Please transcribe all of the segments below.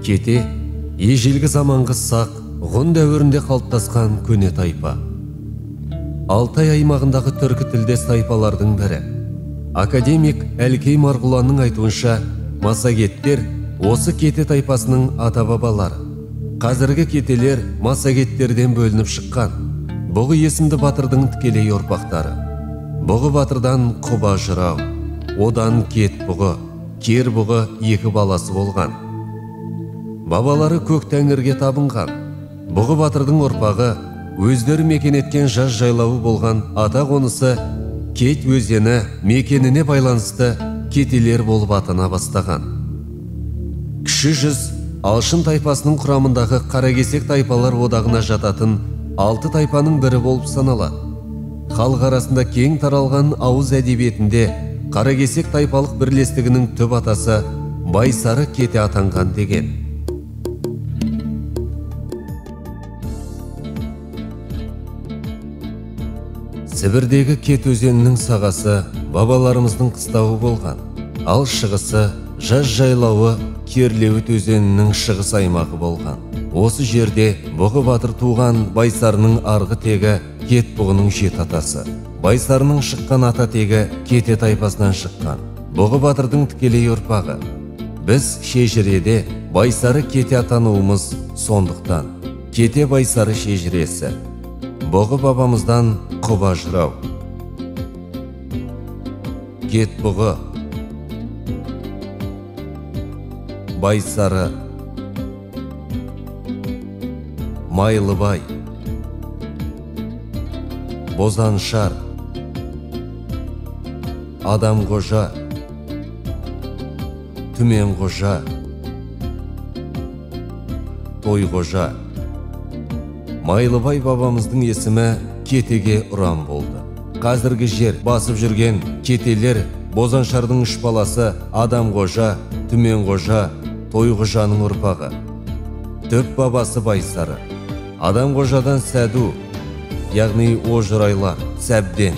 Кете, ежелгі заманғы сақ, ғұн дәуірінде қалыптасқан көне тайпа. Алтай аймағындағы түркі тілдес тайпалардың бірі. Академик Әлкей Марғұланның айтуынша, массагеттер осы кете тайпасының ата-бабалары. Қазіргі кетелер массагеттерден бөлініп шыққан. Бұғы есімді батырдың тікелей ұрпақтары. Бұғы батырдан Құба жырау, одан Кет бұғы, Кер бұғы екі баласы болған. Бабалары көк тәңірге табынған. Бұғы батырдың ұрпағы өздері мекен еткен жаз жайлауы болған ата қонысы Кет өзені мекеніне байланысты кетелер болып атана бастаған. Кіші жүз Алшын тайпасының құрамындағы Қаракесек тайпалар одағына жататын 6 тайпаның бірі болып саналады. Халық арасында кең таралған ауыз әдебиетінде Қаракесек тайпалық бірлестігінің түп атасы Байсары кете атанған деген. Сібірдегі Кет өзенінің сағасы бабаларымыздың қыстауы болған. Ал шығысы жаз жайлауы Керлеуіт өзенінің шығыс аймағы болған. Осы жерде Бұғы батыр туған Байсарының арғы тегі Кет бұғының жет атасы. Байсарының шыққан ата тегі Кете тайпасынан шыққан. Бұғы батырдың тікелей ұрпағы. Біз шежіреде Байсары Кете атануымыз сондықтан. Кете Байсары шежіресі. Бұғы бабамыздан Құба жырау. Кет бұғы. Байсары. Майлыбай. Бозаншар. Адамқожа. Түменқожа. Тойқожа. Майлыбай бабамыздың есімі Кетеге ұран болды. Қазіргі жер басып жүрген кетелер Бозаншардың 3 баласы Адамқожа, Түменқожа, Тойқожаның ұрпағы. Төп бабасы Байсары. Адамқожадан Сәду, яғни Ожырайлар, Сәбден.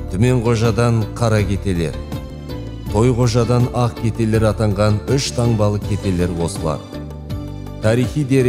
Түменқожадан Қара кетелер. Тойқожадан Ақ кетелер атанған 3 таңбалы кетелер осылар. Тарихи дерек